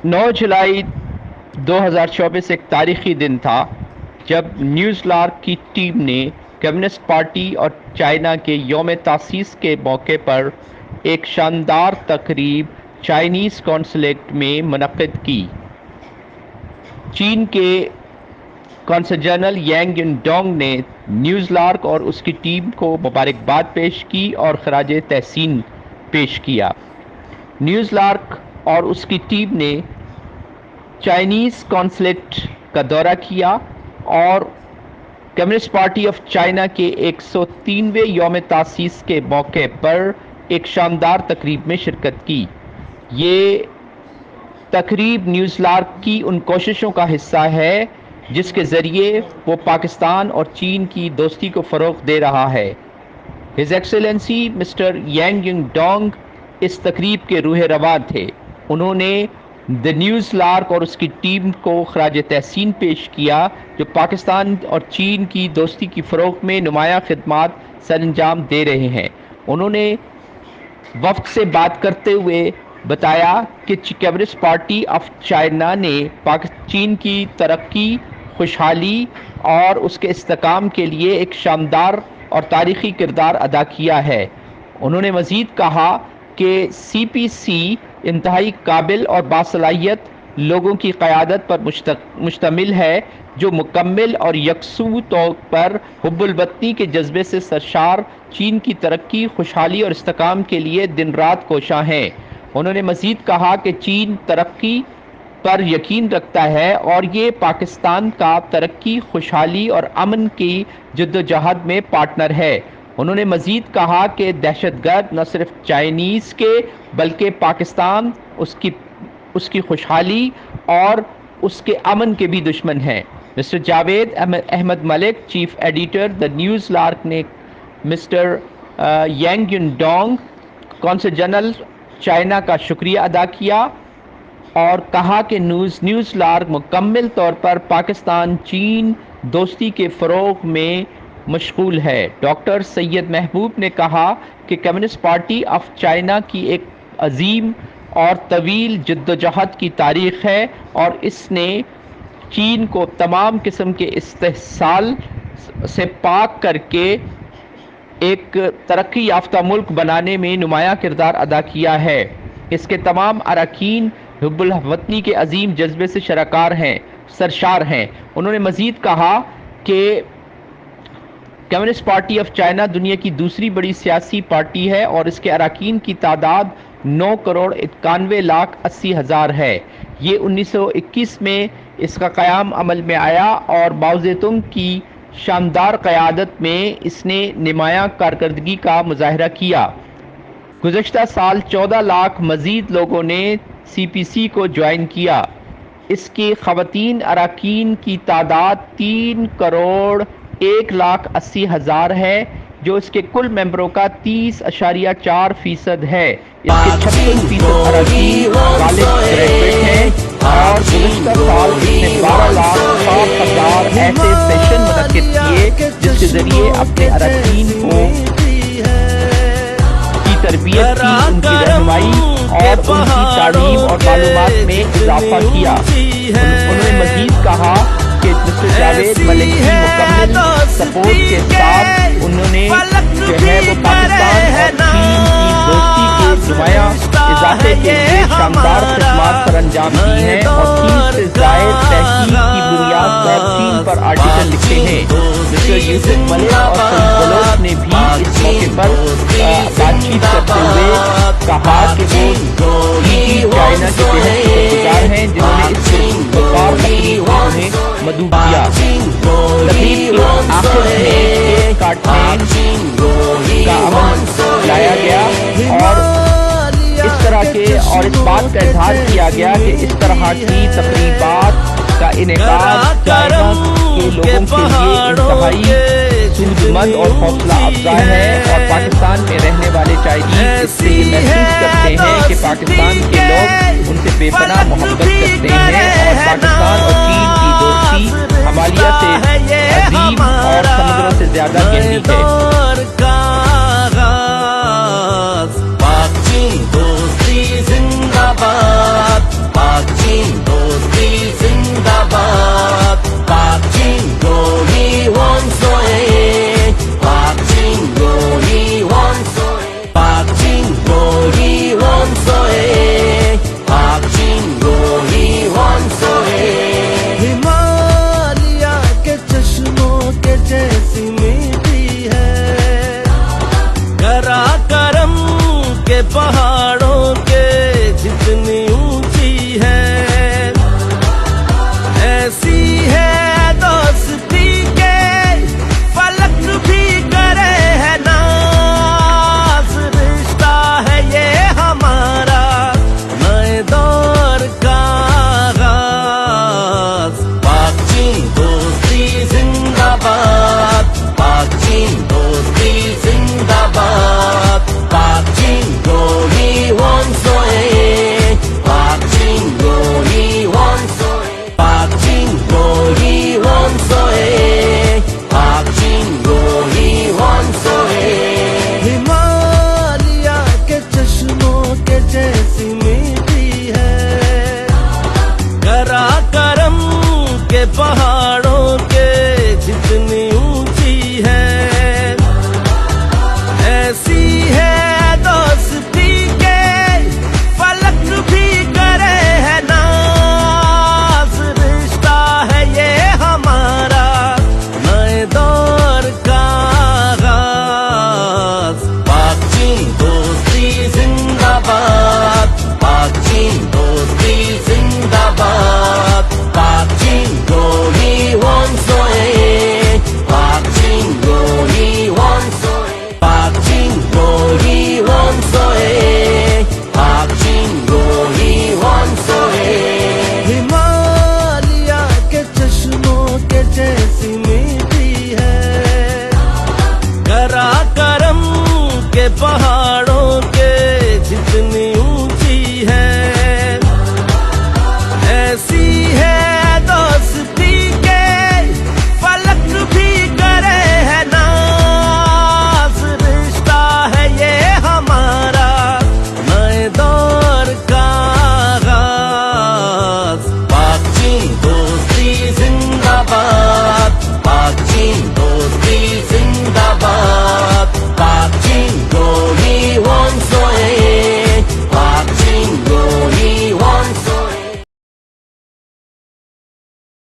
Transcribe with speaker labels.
Speaker 1: 9 जुलाई 2024 एक तारीखी दिन था जब न्यूज़लार्क की टीम ने कम्युनिस्ट पार्टी और चाइना के यौम तासीस के मौके पर एक शानदार तकरीब चाइनीज़ कॉन्सुलेट में मुनक्किद की। चीन के कौंसल जनरल यांग युनडोंग ने न्यूज़लार्क और उसकी टीम को मुबारकबाद पेश की और खराज तहसीन पेश किया। न्यूज़लार्क और उसकी टीम ने चाइनीज़ कॉन्सुलेट का दौरा किया और कम्युनिस्ट पार्टी ऑफ चाइना के 103वें यौम तासीस के मौके पर एक शानदार तकरीब में शिरकत की। ये तकरीब न्यूज़लार्क की उन कोशिशों का हिस्सा है जिसके ज़रिए वो पाकिस्तान और चीन की दोस्ती को फ़रोग़ दे रहा है। हिज एक्सेलेंसी मिस्टर यांग युनडोंग इस तकरीब के रूह रवां थे। उन्होंने द न्यूज़लार्क और उसकी टीम को खराज तहसीन पेश किया जो पाकिस्तान और चीन की दोस्ती की फ़रोग़ में नुमायाँ खिदमात सरअंजाम दे रहे हैं। उन्होंने वफ़द से बात करते हुए बताया कि कम्युनिस्ट पार्टी ऑफ चाइना ने चीन की तरक्की, खुशहाली और उसके इस्तेकाम के लिए एक शानदार और तारीख़ी किरदार अदा किया है। उन्होंने मज़ीद कहा कि CPC इंतहाई काबिल और बासलाहियत लोगों की क़यादत पर मुश्तमिल है जो मुकम्मल और यकसू तौर पर हुब्बुल वतनी के जज्बे से सरशार चीन की तरक्की, खुशहाली और इस्तेकाम के लिए दिन रात कोशां हैं। उन्होंने मज़ीद कहा कि चीन तरक्की पर यकीन रखता है और ये पाकिस्तान का तरक्की, खुशहाली और अमन की जद्दोजहद में पार्टनर है। उन्होंने मज़ीद कहा कि दहशतगर्द न सिर्फ चाइनीज़ के बल्कि पाकिस्तान, उसकी खुशहाली और उसके अमन के भी दुश्मन हैं। Mister Javed Ahmed Malik, chief editor the Newslark, ने mister Yang Yundong consul general China का शुक्रिया अदा किया और कहा कि न्यूज़लार्क मुकम्मल तौर पर पाकिस्तान चीन दोस्ती के फ़रोग़ में मशगूल है। डॉक्टर सैयद महबूब ने कहा कि कम्युनिस्ट पार्टी ऑफ चाइना की एक अजीम और तवील जद्दोजहद की तारीख़ है और इसने चीन को तमाम किस्म के इस्तेहसाल से पाक करके एक तरक्की याफ्ता मुल्क बनाने में नुमायाँ किरदार अदा किया है। इसके तमाम अरकान हुब्बुल वतनी के अजीम जज्बे से सरशार हैं। उन्होंने मज़ीद कहा कि कम्युनिस्ट पार्टी ऑफ चाइना दुनिया की दूसरी बड़ी सियासी पार्टी है और इसके अरकान की तादाद 9,91,80,000 है। ये 1921 में इसका क़याम अमल में आया और माओ ज़ेतुंग की शानदार क़यादत में इसने नुमायाँ कारकर्दगी का मुज़ाहरा किया। गुज़श्ता साल 14 लाख मज़ीद लोगों ने CPC को ज्वाइन किया। इसके ख़वातीन अरकान की तादाद 3,01,80,000 है जो इसके कुल मेंबरों का 30.4% है। इसके 56% अरकान कॉलेज ग्रेजुएट हैं और गुज़श्ता साल इसने 12,60,000 ऐसे सेशन मुनक्किद किए जिसके ज़रिए अपने अरकान को की तरबियत की, उनकी रहनुमाई और उनकी तालीम और मालूमात में इजाफा किया। उन्होंने मज़ीद कहा कि मिस्टर जावेद मलिक की मुकम्मल सपोर्ट के साथ उन्होंने जो है वो पाकिस्तान और चीन की दोस्ती के नुमायाँ इजाफे के लिए शानदार खिदमात पर अंजाम दी हैं और 30 से ज़ायद तहकीक की बुनियाद पर चीन पर आर्टिकल लिखे हैं। मिस्टर यूसुफ मलिक और सल्लल्लाहु ने भी इस मौके पर बातचीत करते हुए कहा कि वो चाइना के बेहद शुक्रगुज़ार हैं जिन्होंने इस बेकार तकरीब में उन्हें मदद किया। तकरीब के आखिर में केक काटने का अमल लाया गया और इस तरह के और इस बात का इजहार किया गया कि इस तरह की तकरीबात का इनेकाद चाइना के लोगों के लिए इंतहाई सूझबूझ और हौसला अफजा है और पाकिस्तान में रहने वाले चाइनीज़ इससे ये महसूस करते हैं कि पाकिस्तान के लोग उनसे बेपनाह मोहब्बत करते हैं और पाकिस्तान और चीन की दोस्ती हिमालय से अजीम और समुद्रों से ज़्यादा गहरी है।
Speaker 2: چین دوستی زندہ باد، پاک چین دوستی زندہ باد، پاک چین گوئی وانسوئے، پاک چین گوئی وانسوئے، پاک چین گوئی وانسوئے، پاک چین گوئی وانسوئے۔
Speaker 3: ہمالیہ کے چشموں کے جیسی میٹھی ہے، کرا کرم کے پہاڑوں کے جتنی اونچی ہے، ایسی ہے دوستی کے فلک بھی کرے ہے ناز، رشتہ ہے یہ ہمارا نئے دور کا آغاز،
Speaker 2: پاک چین دوستی زندہ باد، پاک چین دوستی زندہ باد، پاک چین گوئی وانسوئے، پاک چین گوئی وانسوئے، پاک چین گوئی وانسوئے، پاک چین گوئی وانسوئے۔
Speaker 3: ہمالیہ کے چشموں کے جیسی میٹھی ہے، کرا کرم کے پہاڑوں کے جتنی اونچی ہے، ایسی ہے دوستی کے فلک بھی کرے ہے ناز، رشتہ ہے یہ ہمارا نئے دور کا آغاز،
Speaker 2: پاک چین دوستی زندہ باد، پاک چین دوستی زندہ باد، پاک چین گوئی وانسوئے، پاک چین گوئی وانسوئے، پاک چین گوئی وانسوئے، پاک چین گوئی وانسوئے۔
Speaker 3: ہمالیہ کے چشموں کے جیسی میٹھی ہے، کرا کرم کے پہاڑوں کے جتنی اونچی ہے، ایسی ہے دوستی کے فلک بھی کرے ہے ناز، رشتہ ہے یہ ہمارا نئے دور کا آغاز،
Speaker 2: پاک چین